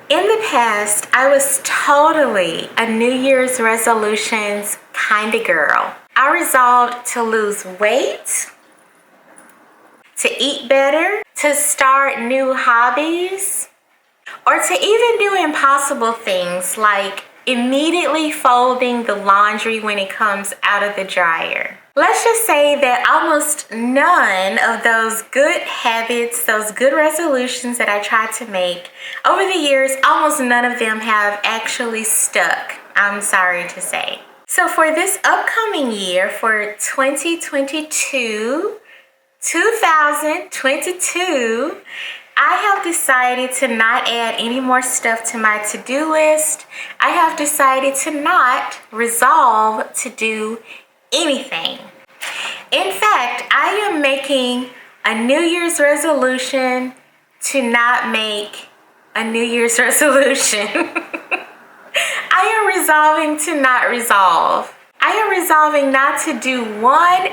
In the past, I was totally a New Year's resolutions kind of girl. I resolved to lose weight, to eat better, to start new hobbies, or to even do impossible things like immediately folding the laundry when it comes out of the dryer. Let's just say that almost none of those good habits, those good resolutions that I tried to make over the years, almost none of them have actually stuck, I'm sorry to say. So for this upcoming year, for 2022, I have decided to not add any more stuff to my to-do list. I have decided to not resolve to do anything. In fact, I am making a New Year's resolution to not make a New Year's resolution. I am resolving to not resolve. I am resolving not to do one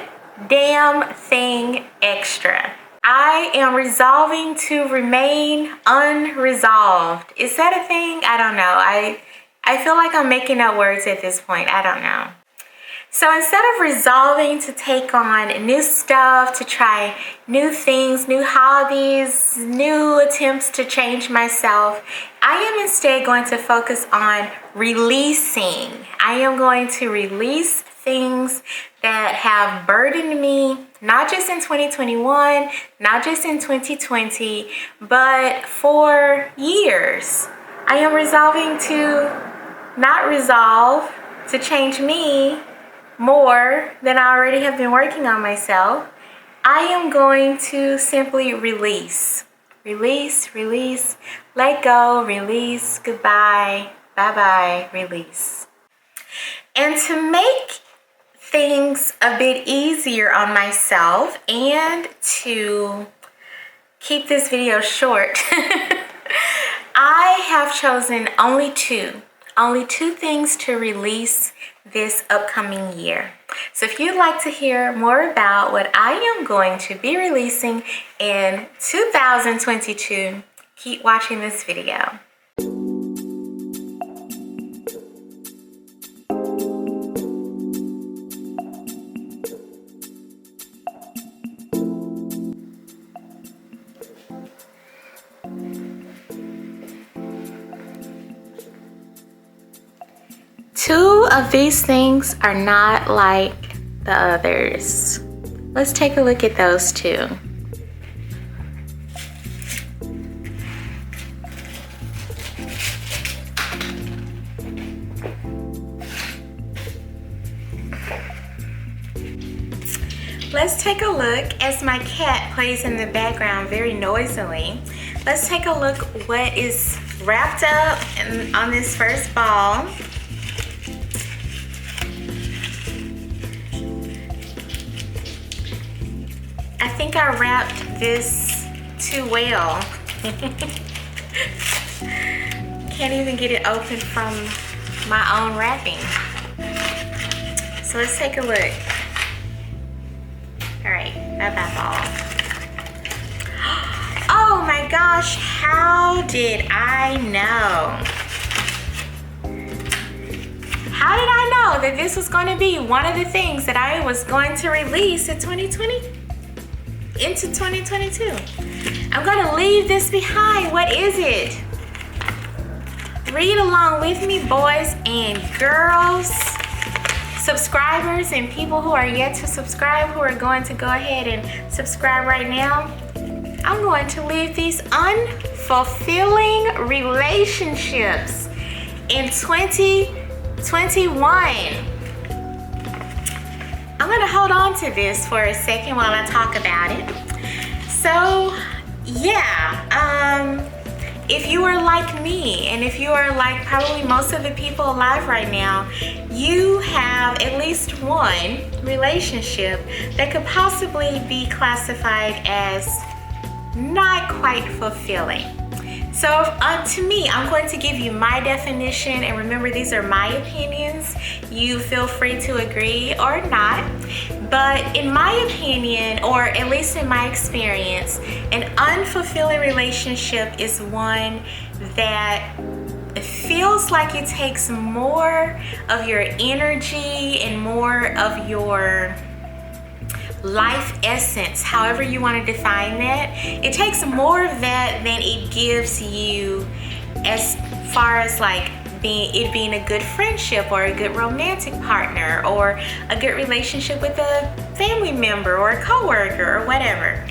damn thing extra. I am resolving to remain unresolved. Is that a thing? I don't know. I feel like I'm making up words at this point. I don't know. So instead of resolving to take on new stuff, to try new things, new hobbies, new attempts to change myself, I am instead going to focus on releasing. I am going to release things that have burdened me, not just in 2021, not just in 2020, but for years. I am resolving to not resolve to change me more than I already have been working on myself. I am going to simply release. Release, release, let go, release, goodbye, bye-bye, release. And to make things a bit easier on myself and to keep this video short, I have chosen only two things to release this upcoming year. So if you'd like to hear more about what I am going to be releasing in 2022, keep watching this video. Two of these things are not like the others. Let's take a look at those two. Let's take a look as my cat plays in the background very noisily. Let's take a look what is wrapped up on this first ball. I think I wrapped this too well. Can't even get it open from my own wrapping. So let's take a look. All right, bye-bye ball. Oh my gosh, how did I know? How did I know that this was going to be one of the things that I was going to release in 2020? Into 2022. I'm gonna leave this behind. What is it? Read along with me, boys and girls, subscribers and people who are yet to subscribe, who are going to go ahead and subscribe right now. I'm going to leave these unfulfilling relationships in 2021. I'm gonna hold on to this for a second while I talk about it. So yeah, if you are like me, and if you are like probably most of the people alive right now, you have at least one relationship that could possibly be classified as not quite fulfilling. So to me, I'm going to give you my definition, and remember, these are my opinions. You feel free to agree or not, But in my opinion, or at least in my experience, an unfulfilling relationship is one that feels like it takes more of your energy and more of your life essence, however you want to define that. It takes more of that than it gives you as far as like being a good friendship or a good romantic partner or a good relationship with a family member or a coworker or whatever.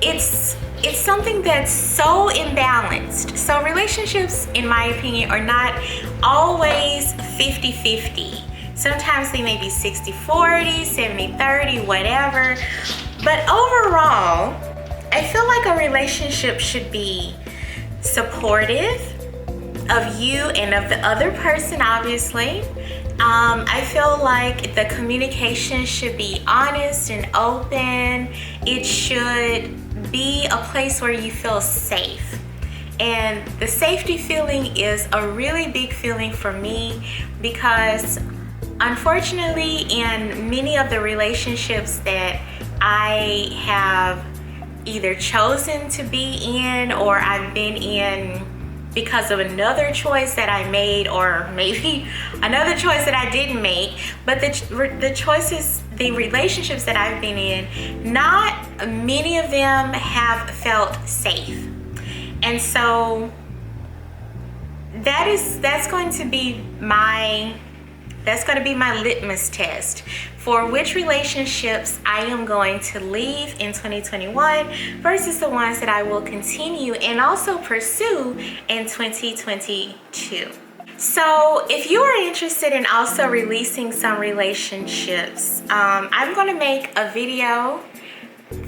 It's something that's so imbalanced. So relationships, in my opinion, are not always 50-50. Sometimes they may be 60-40, 70-30, whatever. But overall, I feel like a relationship should be supportive of you and of the other person, obviously. I feel like the communication should be honest and open. It should be a place where you feel safe. And the safety feeling is a really big feeling for me because unfortunately, in many of the relationships that I have either chosen to be in or I've been in because of another choice that I made, or maybe another choice that I didn't make, but the choices, the relationships that I've been in, not many of them have felt safe. And so that's going to be my litmus test for which relationships I am going to leave in 2021 versus the ones that I will continue and also pursue in 2022. So if you are interested in also releasing some relationships, I'm going to make a video.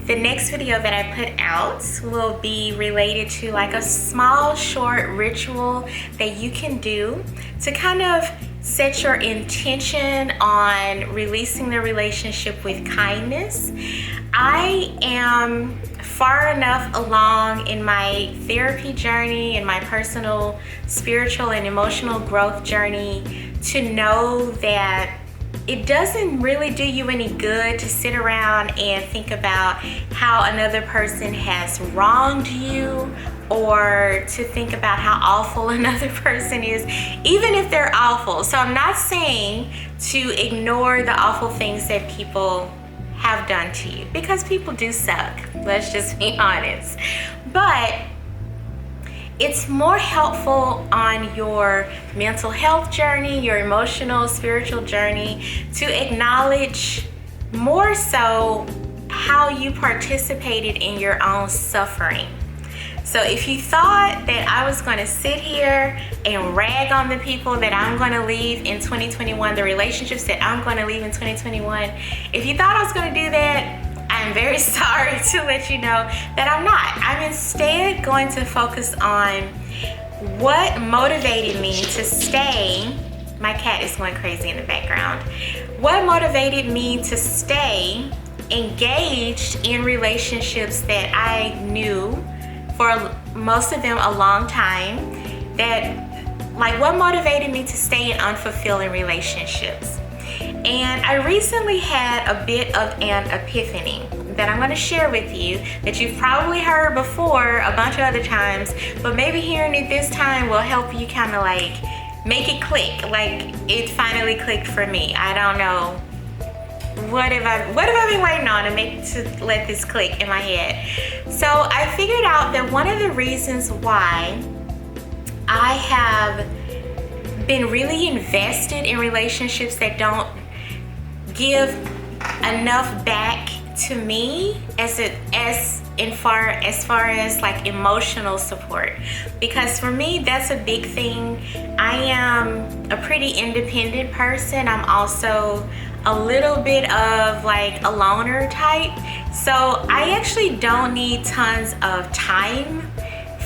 The next video that I put out will be related to like a small short ritual that you can do to kind of set your intention on releasing the relationship with kindness. I am far enough along in my therapy journey and my personal spiritual and emotional growth journey to know that it doesn't really do you any good to sit around and think about how another person has wronged you, or to think about how awful another person is, even if they're awful. So I'm not saying to ignore the awful things that people have done to you, because people do suck. Let's just be honest. But it's more helpful on your mental health journey, your emotional, spiritual journey, to acknowledge more so how you participated in your own suffering. So if you thought that I was going to sit here and rag on the people that I'm going to leave in 2021, the relationships that I'm going to leave in 2021, if you thought I was going to do that, I'm very sorry to let you know that I'm not. I'm instead going to focus on what motivated me to stay. My cat is going crazy in the background. What motivated me to stay engaged in relationships that I knew for most of them a long time, what motivated me to stay in unfulfilling relationships. And I recently had a bit of an epiphany that I'm going to share with you, that you've probably heard before a bunch of other times, but maybe hearing it this time will help you kind of like make it click. Like it finally clicked for me. I don't know. What have I been waiting on to let this click in my head? So I figured out that one of the reasons why I have been really invested in relationships that don't give enough back to me as far as like emotional support, because for me that's a big thing. I am a pretty independent person. I'm also a little bit of like a loner type, so I actually don't need tons of time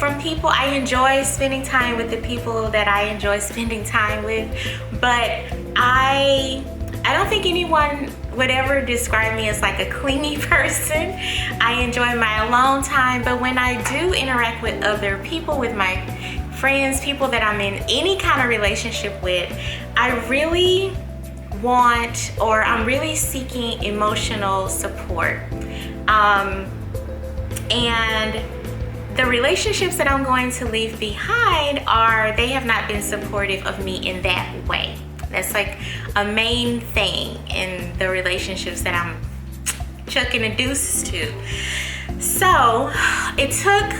from people. I enjoy spending time with the people that I enjoy spending time with, but I don't think anyone would ever describe me as like a clingy person. I enjoy my alone time, but when I do interact with other people, with my friends, people that I'm in any kind of relationship with, I really want, or I'm really seeking emotional support. And the relationships that I'm going to leave behind they have not been supportive of me in that way. That's like a main thing in the relationships that I'm chucking a deuce to. So it took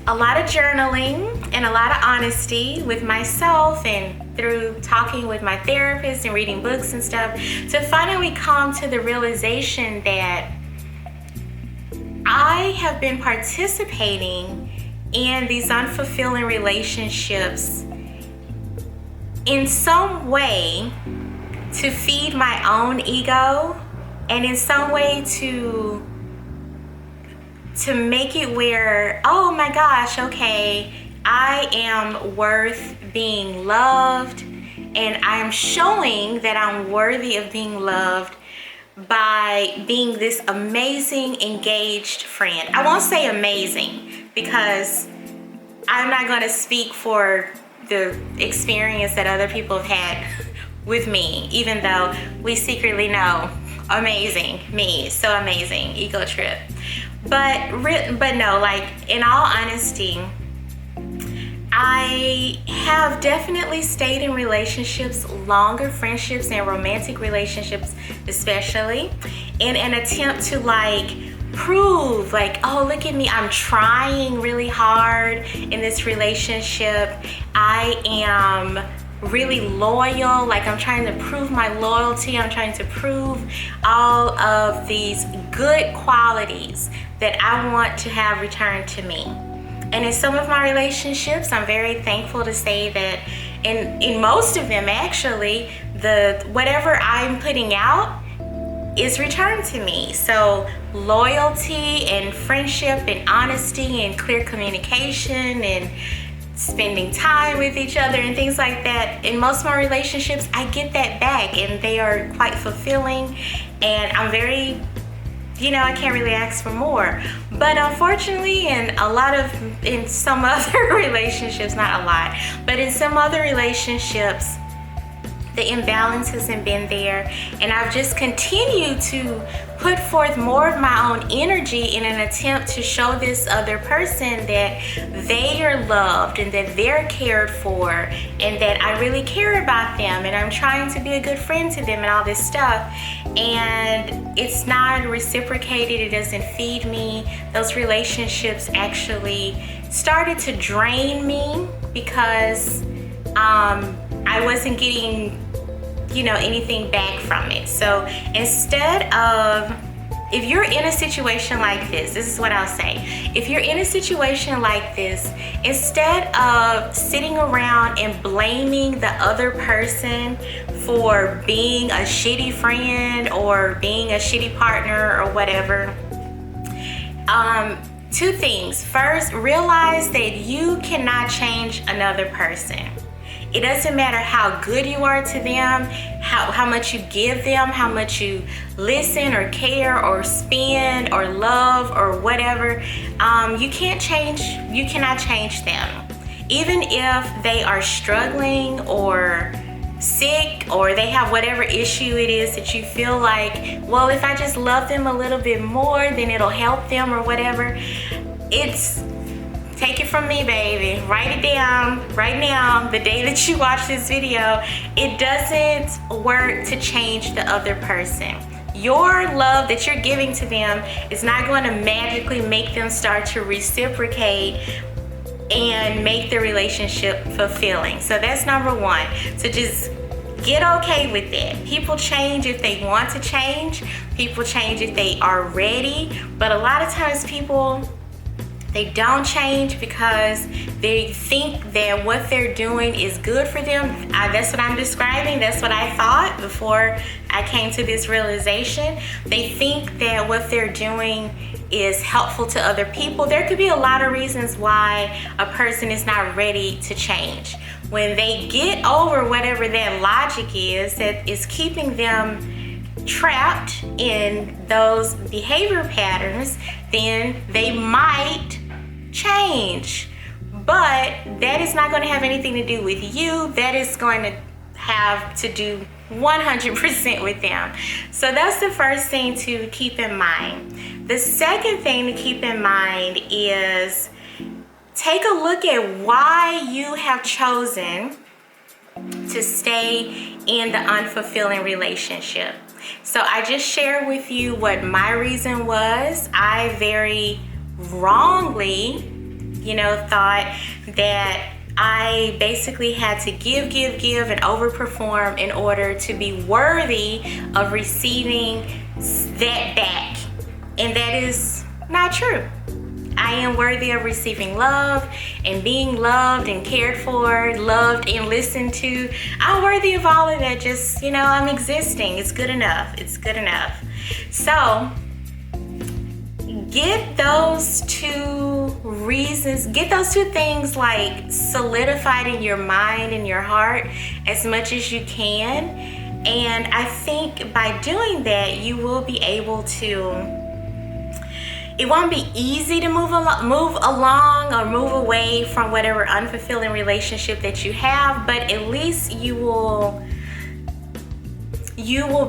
a lot of journaling and a lot of honesty with myself, and through talking with my therapist and reading books and stuff, to finally come to the realization that I have been participating in these unfulfilling relationships in some way to feed my own ego, and in some way to make it where, oh my gosh, okay, I am worth being loved, and I am showing that I'm worthy of being loved by being this amazing, engaged friend. I won't say amazing because I'm not going to speak for the experience that other people have had with me, even though we secretly know amazing me, so amazing, ego trip. But no, like, in all honesty, I have definitely stayed in relationships, longer friendships and romantic relationships especially, in an attempt to like prove, like, oh, look at me, I'm trying really hard in this relationship, I am really loyal, like I'm trying to prove my loyalty, I'm trying to prove all of these good qualities that I want to have returned to me. And in some of my relationships, I'm very thankful to say that in most of them, actually, whatever I'm putting out is returned to me. So loyalty and friendship and honesty and clear communication and spending time with each other and things like that, in most of my relationships, I get that back, and they are quite fulfilling, and I'm very, I can't really ask for more. But unfortunately, in some other relationships, not a lot, but in some other relationships, the imbalance hasn't been there, and I've just continued to put forth more of my own energy in an attempt to show this other person that they are loved and that they're cared for and that I really care about them and I'm trying to be a good friend to them and all this stuff. And it's not reciprocated, it doesn't feed me. Those relationships actually started to drain me because I wasn't getting anything back from it. So instead of, if you're in a situation like this is what I'll say. If you're in a situation like this, instead of sitting around and blaming the other person for being a shitty friend or being a shitty partner or whatever, two things. First, realize that you cannot change another person. It doesn't matter how good you are to them, how much you give them, how much you listen or care or spend or love or whatever. You cannot change them. Even if they are struggling or sick or they have whatever issue it is that you feel like, well, if I just love them a little bit more, then it'll help them or whatever. Take it from me, baby. Write it down right now, the day that you watch this video. It doesn't work to change the other person. Your love that you're giving to them is not going to magically make them start to reciprocate and make the relationship fulfilling. So that's number one. So just get okay with that. People change if they want to change. People change if they are ready. But a lot of times people, they don't change because they think that what they're doing is good for them. That's what I'm describing. That's what I thought before I came to this realization. They think that what they're doing is helpful to other people. There could be a lot of reasons why a person is not ready to change. When they get over whatever that logic is that is keeping them trapped in those behavior patterns, then they might change. But that is not going to have anything to do with you. That is going to have to do 100% with them. So that's the first thing to keep in mind. The second thing to keep in mind is take a look at why you have chosen to stay in the unfulfilling relationship. So I just shared with you what my reason was. I very wrongly, thought that I basically had to give and overperform in order to be worthy of receiving that back. And that is not true. I am worthy of receiving love and being loved and cared for, loved and listened to. I'm worthy of all of that. Just, I'm existing. It's good enough. It's good enough. So get those two reasons, get those two things like solidified in your mind and your heart as much as you can. And I think by doing that, you will be able to, it won't be easy to move along or move away from whatever unfulfilling relationship that you have, but at least you will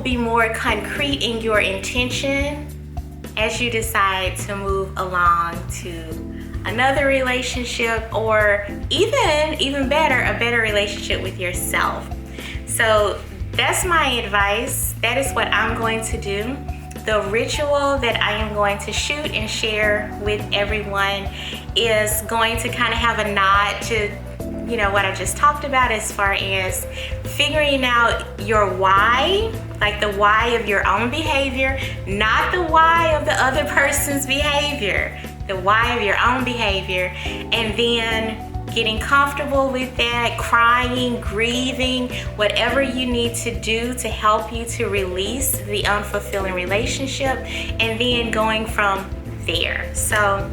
be more concrete in your intention as you decide to move along to another relationship, or even better, a better relationship with yourself. So that's my advice. That is what I'm going to do. The ritual that I am going to shoot and share with everyone is going to kind of have a nod to, what I just talked about as far as figuring out your why, like the why of your own behavior, not the why of the other person's behavior, the why of your own behavior, and then getting comfortable with that, crying, grieving, whatever you need to do to help you to release the unfulfilling relationship, and then going from there. So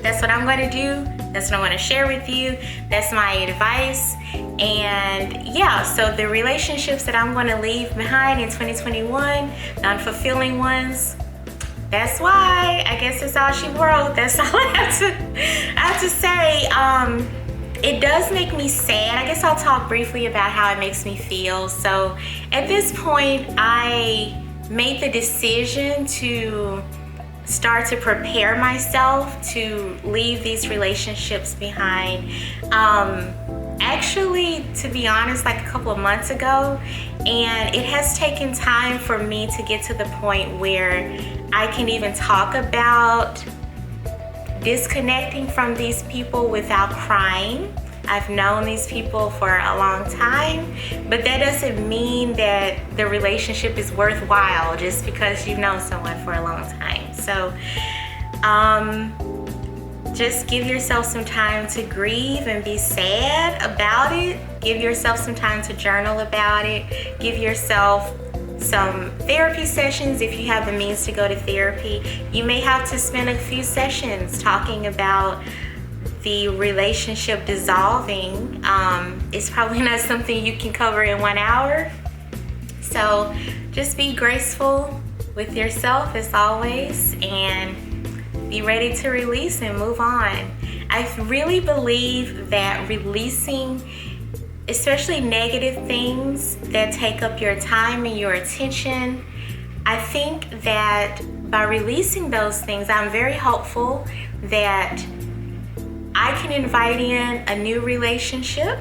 that's what I'm going to do. That's what I want to share with you. That's my advice. And yeah, so the relationships that I'm going to leave behind in 2021, the unfulfilling ones, that's why. I guess that's all she wrote. That's all I have to say. It does make me sad. I guess I'll talk briefly about how it makes me feel. So at this point, I made the decision to start to prepare myself to leave these relationships behind. Actually, to be honest, like a couple of months ago, and it has taken time for me to get to the point where I can even talk about disconnecting from these people without crying. I've known these people for a long time, but that doesn't mean that the relationship is worthwhile just because you've known someone for a long time. So just give yourself some time to grieve and be sad about it. Give yourself some time to journal about it. Give yourself some therapy sessions if you have the means to go to therapy. You may have to spend a few sessions talking about the relationship dissolving. It's probably not something you can cover in 1 hour. So just be graceful with yourself as always, and be ready to release and move on. I really believe that releasing, especially negative things that take up your time and your attention, I think that by releasing those things, I'm very hopeful that I can invite in a new relationship.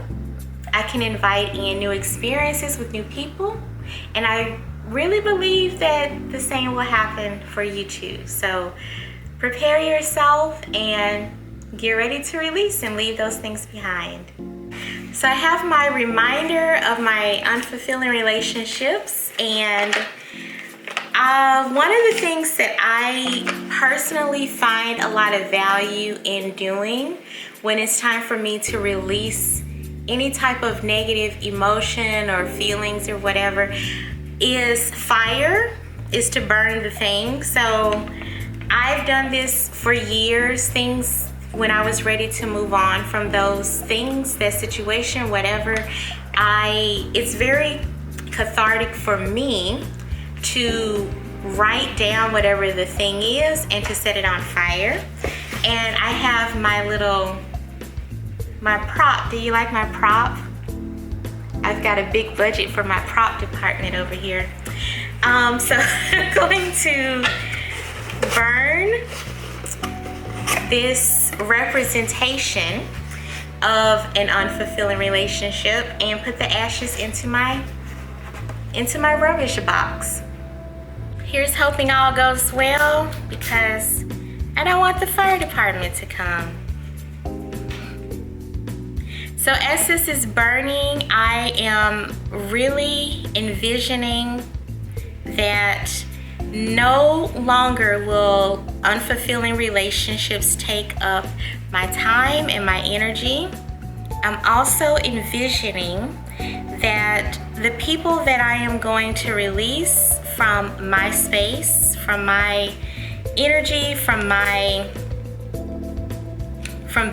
I can invite in new experiences with new people. And I really believe that the same will happen for you too. So prepare yourself and get ready to release and leave those things behind. So I have my reminder of my unfulfilling relationships, and one of the things that I personally find a lot of value in doing when it's time for me to release any type of negative emotion or feelings or whatever is to burn the thing. So I've done this for years, things when I was ready to move on from those things, that situation, whatever. It's very cathartic for me to write down whatever the thing is and to set it on fire. And I have my prop. Do you like my prop? I've got a big budget for my prop department over here. So I'm going to burn this representation of an unfulfilling relationship and put the ashes into my rubbish box. Here's hoping all goes well, because I don't want the fire department to come. So as this is burning, I am really envisioning that no longer will unfulfilling relationships take up my time and my energy. I'm also envisioning that the people that I am going to release from my space, from my energy, from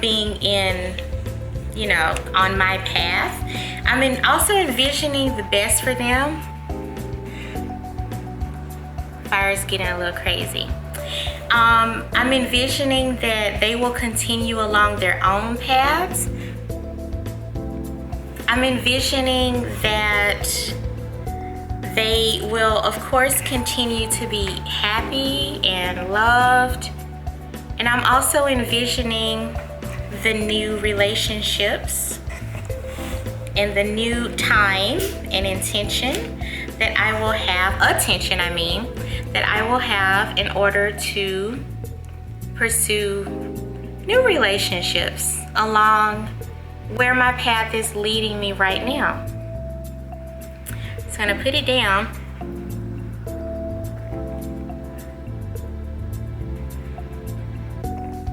being in, you know, on my path, I'm also envisioning the best for them. Fire's getting a little crazy. I'm envisioning that they will continue along their own paths. I'm envisioning that they will, of course, continue to be happy and loved. And I'm also envisioning the new relationships and the new time and intention that I will have, that I will have in order to pursue new relationships along where my path is leading me right now. So I'm gonna put it down.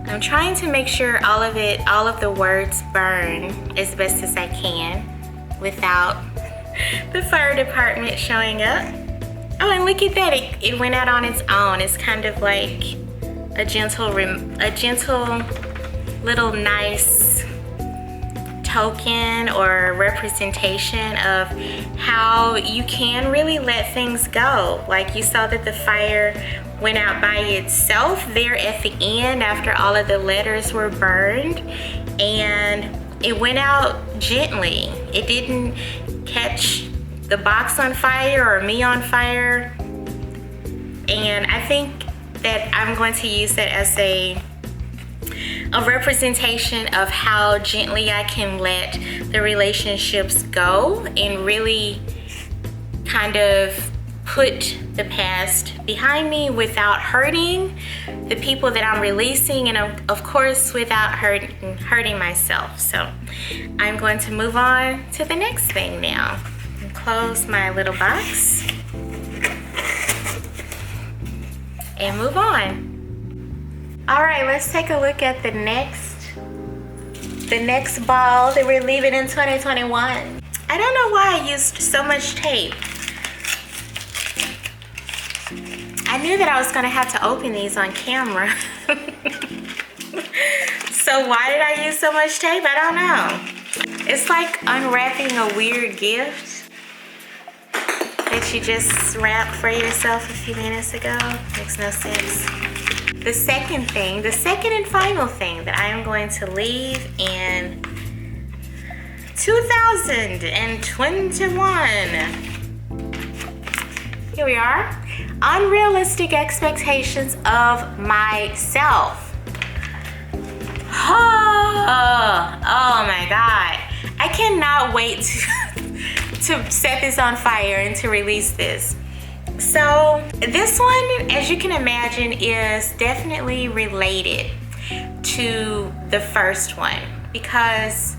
I'm trying to make sure all of the words burn as best as I can without the fire department showing up. Oh, and look at that, it went out on its own. It's kind of like a gentle little nice token or representation of how you can really let things go. Like you saw that the fire went out by itself there at the end after all of the letters were burned, and it went out gently. It didn't catch the box on fire or me on fire. And I think that I'm going to use that as a representation of how gently I can let the relationships go and really kind of put the past behind me without hurting the people that I'm releasing, and of course without hurting myself. So I'm going to move on to the next thing now. Close my little box and move on. All right, let's take a look at the next ball that we're leaving in 2021. I don't know why I used so much tape. I knew that I was gonna have to open these on camera. So why did I use so much tape? I don't know. It's like unwrapping a weird gift that you just wrapped for yourself a few minutes ago. Makes no sense. The second and final thing that I am going to leave in 2021. Here we are. Unrealistic expectations of myself. Oh my God. I cannot wait to set this on fire and to release this. So this one, as you can imagine, is definitely related to the first one, because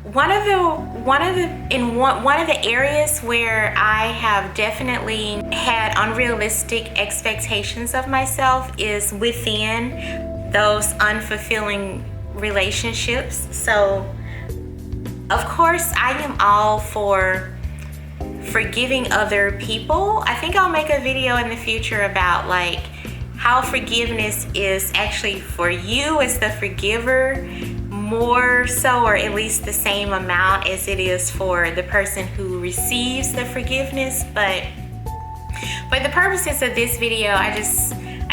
one of the areas where I have definitely had unrealistic expectations of myself is within those unfulfilling relationships. So of course I am all for forgiving other people. I think I'll make a video in the future about like how forgiveness is actually for you as the forgiver, more so, or at least the same amount as it is for the person who receives the forgiveness. But for the purposes of this video, I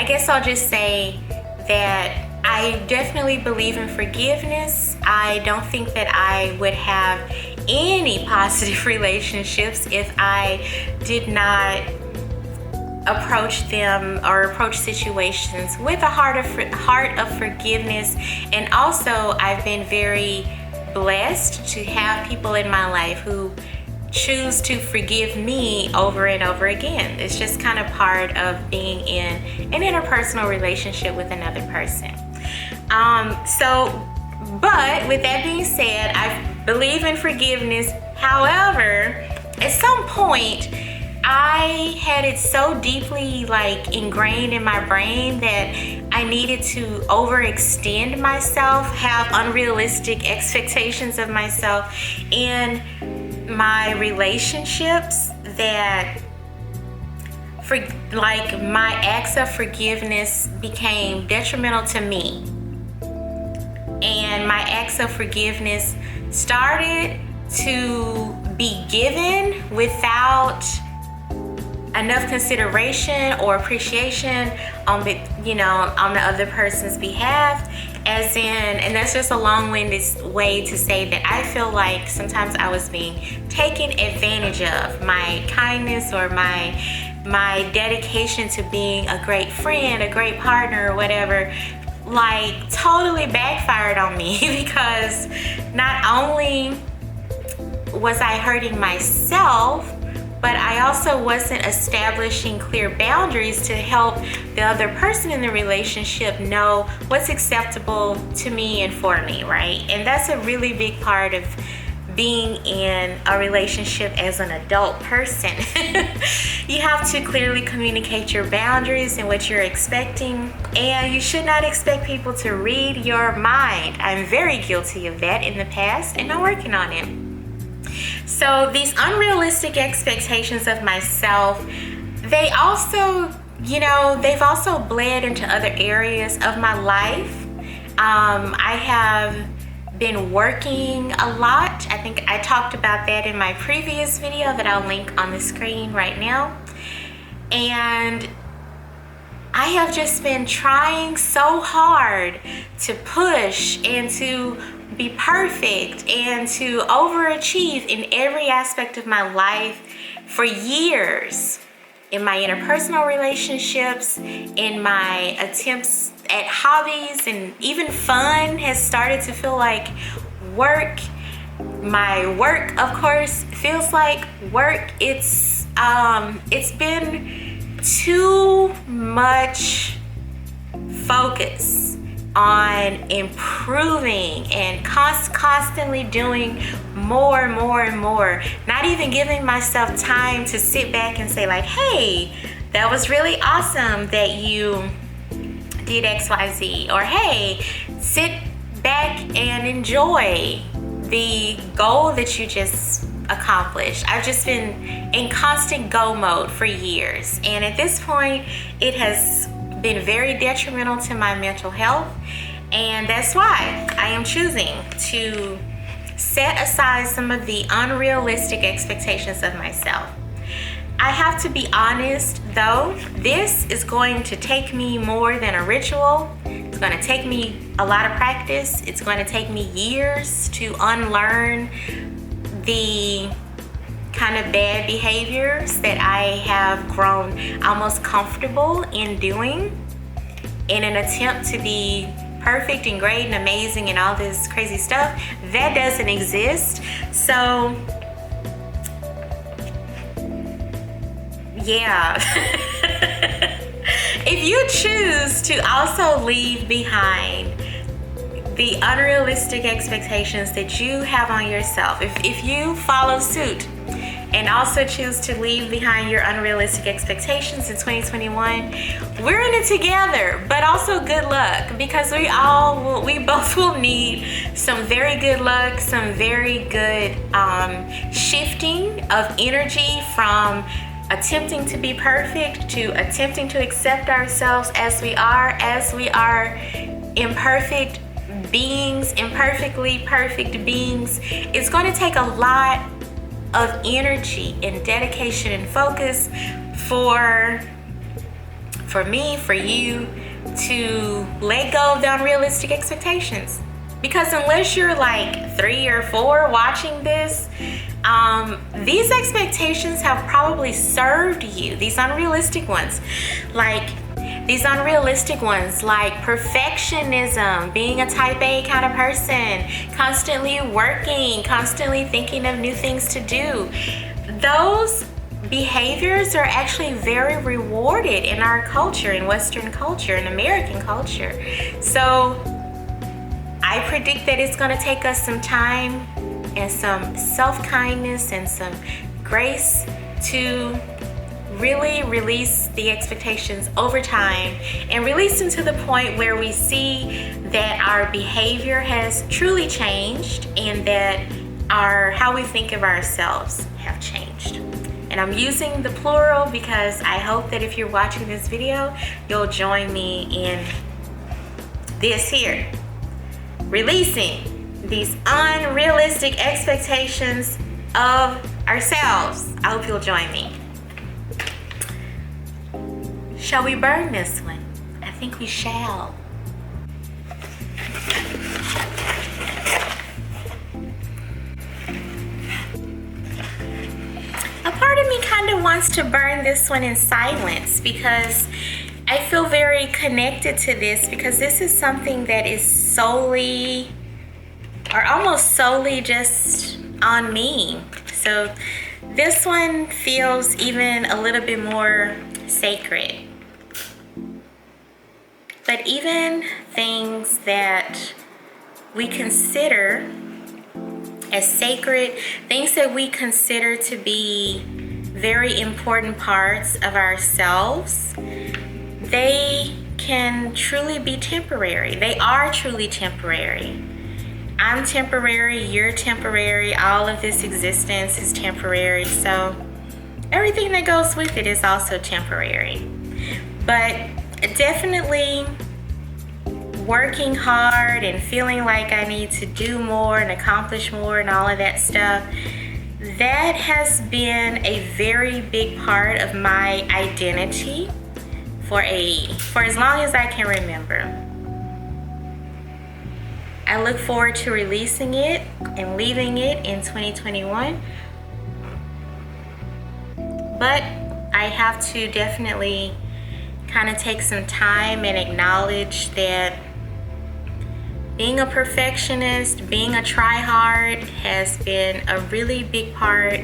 guess I'll just say that I definitely believe in forgiveness. I don't think that I would have any positive relationships if I did not approach them or approach situations with a heart of forgiveness. And also, I've been very blessed to have people in my life who choose to forgive me over and over again. It's just kind of part of being in an interpersonal relationship with another person. But with that being said, I believe in forgiveness. However, at some point, I had it so deeply ingrained in my brain that I needed to overextend myself, have unrealistic expectations of myself in my relationships, that my acts of forgiveness became detrimental to me. And my acts of forgiveness started to be given without enough consideration or appreciation on the other person's behalf, and that's just a long-winded way to say that I feel like sometimes I was being taken advantage of. My kindness or my dedication to being a great friend, a great partner, or whatever, totally backfired on me because not only was I hurting myself, but I also wasn't establishing clear boundaries to help the other person in the relationship know what's acceptable to me and for me, right? And that's a really big part of being in a relationship as an adult person. You have to clearly communicate your boundaries and what you're expecting, and you should not expect people to read your mind. I'm very guilty of that in the past, and I'm working on it. So these unrealistic expectations of myself, they've also bled into other areas of my life. I have been working a lot. I think I talked about that in my previous video that I'll link on the screen right now. And I have just been trying so hard to push and to be perfect and to overachieve in every aspect of my life for years. In my interpersonal relationships, in my attempts at hobbies, and even fun has started to feel like work. My work, of course, feels like work. It's been too much focus on improving and constantly doing more and more, not even giving myself time to sit back and say hey, that was really awesome that you did XYZ, or hey, sit back and enjoy the goal that you just accomplished. I've just been in constant go mode for years, and at this point it has been very detrimental to my mental health, and that's why I am choosing to set aside some of the unrealistic expectations of myself. I have to be honest though, this is going to take me more than a ritual. It's going to take me a lot of practice. It's going to take me years to unlearn the kind of bad behaviors that I have grown almost comfortable in doing in an attempt to be perfect and great and amazing and all this crazy stuff. That doesn't exist. So yeah. If you choose to also leave behind the unrealistic expectations that you have on yourself, if you follow suit and also choose to leave behind your unrealistic expectations in 2021, we're in it together. But also good luck, because we both will need some very good luck, some very good shifting of energy from attempting to be perfect to attempting to accept ourselves as we are imperfect beings, imperfectly perfect beings. It's going to take a lot of energy and dedication and focus for me, for you, to let go of the unrealistic expectations. Because unless you're like 3 or 4 watching this, these expectations have probably served you. These unrealistic ones, like perfectionism, being a type A kind of person, constantly working, constantly thinking of new things to do. Those behaviors are actually very rewarded in our culture, in Western culture, in American culture. So I predict that it's going to take us some time and some self-kindness and some grace to really release the expectations over time and release them to the point where we see that our behavior has truly changed and that how we think of ourselves have changed. And I'm using the plural because I hope that if you're watching this video, you'll join me in this here. Releasing these unrealistic expectations of ourselves. I hope you'll join me. Shall we burn this one? I think we shall. A part of me kind of wants to burn this one in silence because I feel very connected to this, because this is something that is solely or almost solely just on me. So this one feels even a little bit more sacred. But even things that we consider as sacred, things that we consider to be very important parts of ourselves, they can truly be temporary. They are truly temporary. I'm temporary, you're temporary, all of this existence is temporary, so everything that goes with it is also temporary. But definitely working hard and feeling like I need to do more and accomplish more and all of that stuff, that has been a very big part of my identity for as long as I can remember. I look forward to releasing it and leaving it in 2021. But I have to definitely kind of take some time and acknowledge that being a perfectionist, being a try-hard has been a really big part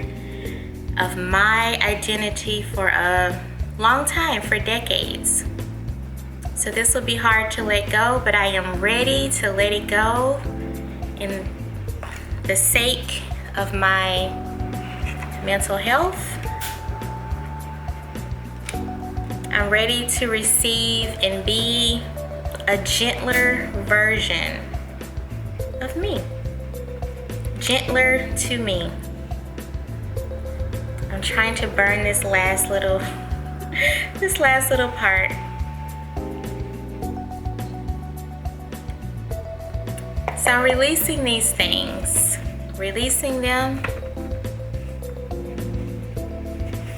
of my identity for a long time, for decades. So this will be hard to let go, but I am ready to let it go in the sake of my mental health. I'm ready to receive and be a gentler version of me. Gentler to me. I'm trying to burn this last little part. So I'm releasing these things, releasing them,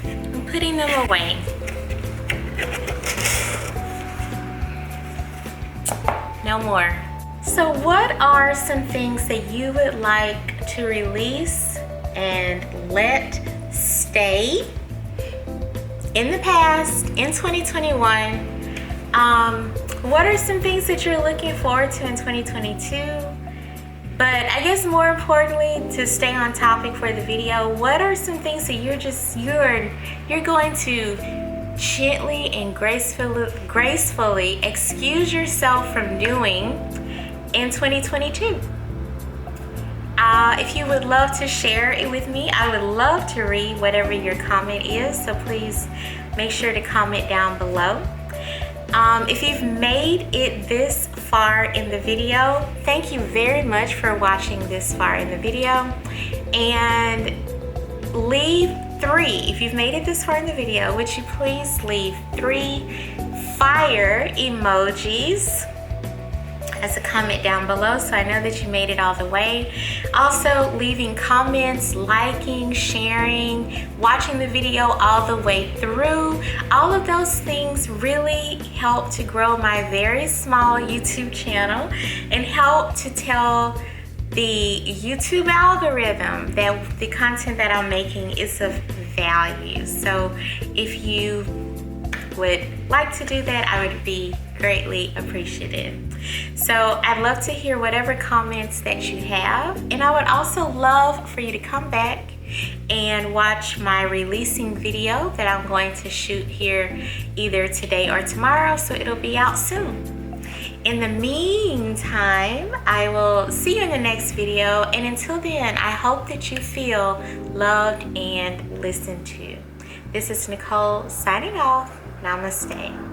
and putting them away. No more. So what are some things that you would like to release and let stay in the past, in 2021? What are some things that you're looking forward to in 2022? But I guess more importantly, to stay on topic for the video, what are some things that you're going to gently and gracefully excuse yourself from doing in 2022? If you would love to share it with me, I would love to read whatever your comment is, so please make sure to comment down below. If you've made it this far in the video, thank you very much for watching this far in the video, and leave 3, if you've made it this far in the video, would you please leave 3 fire emojis as a comment down below, so I know that you made it all the way. Also, leaving comments, liking, sharing, watching the video all the way through. All of those things really help to grow my very small YouTube channel and help to tell the YouTube algorithm that the content that I'm making is of value. So if you would like to do that, I would be greatly appreciative. So I'd love to hear whatever comments that you have, and I would also love for you to come back and watch my releasing video that I'm going to shoot here either today or tomorrow, so it'll be out soon. In the meantime, I will see you in the next video, and until then, I hope that you feel loved and listened to. This is Nicole signing off. Namaste.